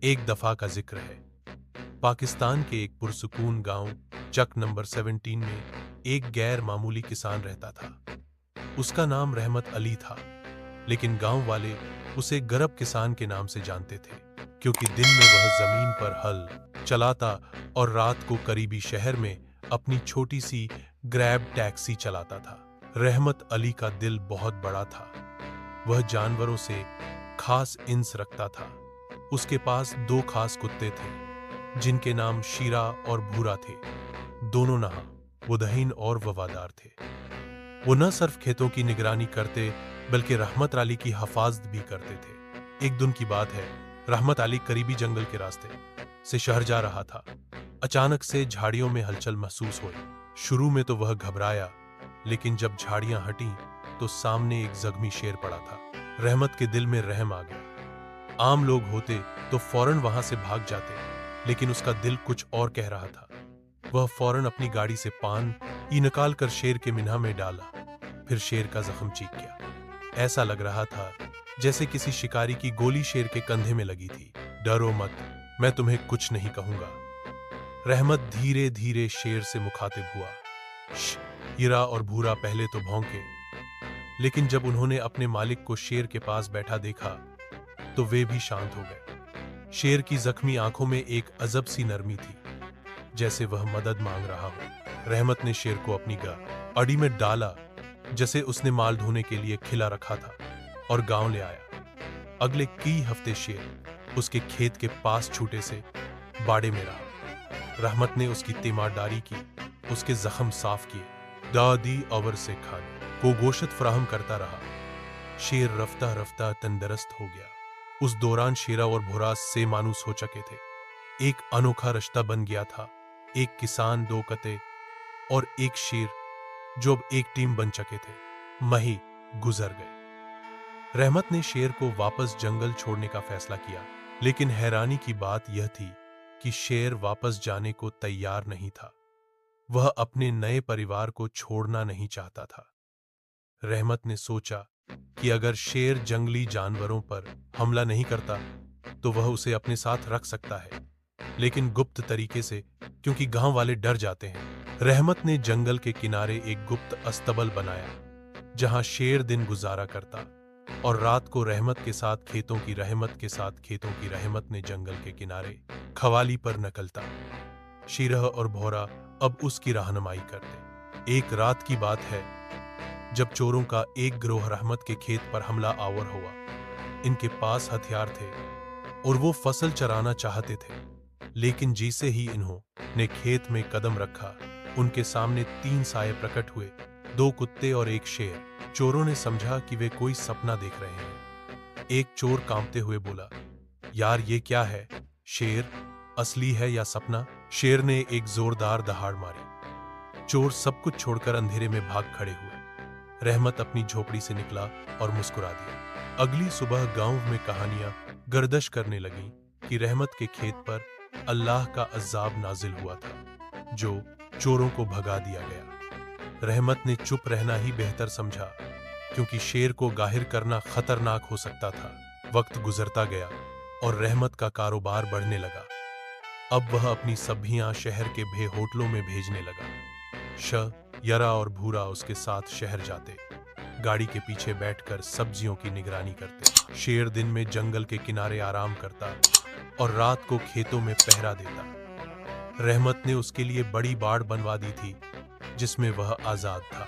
एक दफा का जिक्र है। पाकिस्तान के एक पुरसुकून गांव चक नंबर 17 में एक गैर मामूली किसान रहता था। उसका नाम रहमत अली था, लेकिन गांव वाले उसे गरब किसान के नाम से जानते थे, क्योंकि दिन में वह जमीन पर हल चलाता और रात को करीबी शहर में अपनी छोटी सी ग्रैब टैक्सी चलाता था। रहमत अली का दिल बहुत बड़ा था। वह जानवरों से खास इंस रखता था। उसके पास दो खास कुत्ते थे, जिनके नाम शीरा और भूरा थे। दोनों नहा मुदहीन और वफादार थे। वो न सिर्फ खेतों की निगरानी करते, बल्कि रहमत अली की हिफाजत भी करते थे। एक दिन की बात है, रहमत अली करीबी जंगल के रास्ते से शहर जा रहा था। अचानक से झाड़ियों में हलचल महसूस हुई। शुरू में तो वह घबराया, लेकिन जब झाड़ियां हटीं तो सामने एक जख्मी शेर पड़ा था। रहमत के दिल में रहम आ गया। आम लोग होते तो फौरन वहां से भाग जाते, लेकिन उसका दिल कुछ और कह रहा था। वह फौरन अपनी गाड़ी से पान निकाल कर शेर के मिन्हा में डाला। फिर शेर का जख्म चीख गया। ऐसा लग रहा था जैसे किसी शिकारी की गोली शेर के कंधे में लगी थी। डरो मत, मैं तुम्हें कुछ नहीं कहूंगा। रहमत धीरे धीरे शेर से मुखातिब हुआ। हीरा और भूरा पहले तो भौंके, लेकिन जब उन्होंने अपने मालिक को शेर के पास बैठा देखा तो वे भी शांत हो गए। शेर की जख्मी आंखों में एक अजब सी नरमी थी, जैसे वह मदद मांग रहा हो। रहमत ने शेर को अपनी गाड़ी में डाला, जैसे उसने माल ढोने के लिए खिला रखा था, और गांव ले आया। अगले कई हफ्ते शेर उसके खेत के पास छूटे से बाड़े में रहा। रहमत ने उसकी तीमारदारी की, उसके जख्म साफ किए, दादी अवर से खाने को गोश्त फराहम करता रहा। शेर रफ्ता रफ्ता तंदुरुस्त हो गया। उस दौरान शीरा और भूरा से मानूस हो चके थे। एक अनोखा रिश्ता बन गया था। एक किसान, दो कते और एक शेर, जो अब एक टीम बन चके थे। मही गुजर गए। रहमत ने शेर को वापस जंगल छोड़ने का फैसला किया, लेकिन हैरानी की बात यह थी कि शेर वापस जाने को तैयार नहीं था। वह अपने नए परिवार को छोड़ना नहीं चाहता था। रहमत ने सोचा कि अगर शेर जंगली जानवरों पर हमला नहीं करता तो वह उसे अपने साथ रख सकता है, लेकिन गुप्त तरीके से, क्योंकि गांव वाले डर जाते हैं। रहमत ने जंगल के किनारे एक गुप्त अस्तबल बनाया, जहां शेर दिन गुजारा करता और रात को रहमत के साथ खेतों की रहमत ने जंगल के किनारे खवाली पर नकलता। शीरह और भौरा अब उसकी रहनुमाई करते। एक रात की बात है, जब चोरों का एक गिरोह रहमत के खेत पर हमला आवर हुआ। इनके पास हथियार थे और वो फसल चराना चाहते थे, लेकिन जैसे ही इन्होंने खेत में कदम रखा, उनके सामने तीन साये प्रकट हुए, दो कुत्ते और एक शेर। चोरों ने समझा कि वे कोई सपना देख रहे हैं। एक चोर कांपते हुए बोला, यार ये क्या है? शेर असली है या सपना? शेर ने एक जोरदार दहाड़ मारी। चोर सब कुछ छोड़कर अंधेरे में भाग खड़े हुए। रहमत अपनी झोपड़ी से निकला और मुस्कुरा दिया। अगली सुबह गांव में कहानियां गर्दिश करने लगीं कि रहमत के खेत पर अल्लाह का अज़ाब नाजिल हुआ था, जो चोरों को भगा दिया गया। रहमत ने चुप रहना ही बेहतर समझा, क्योंकि शेर को गाहिर करना खतरनाक हो सकता था। वक्त गुजरता गया और रहमत का कारोबार बढ़ने लगा। अब वह अपनी सब्जियां शहर के भे होटलों में भेजने लगा। यरा और भूरा उसके साथ शहर जाते, गाड़ी के पीछे बैठकर सब्जियों की निगरानी करते। शेर दिन में जंगल के किनारे आराम करता और रात को खेतों में पहरा देता। रहमत ने उसके लिए बड़ी बाड़ बनवा दी थी, जिसमें वह आजाद था।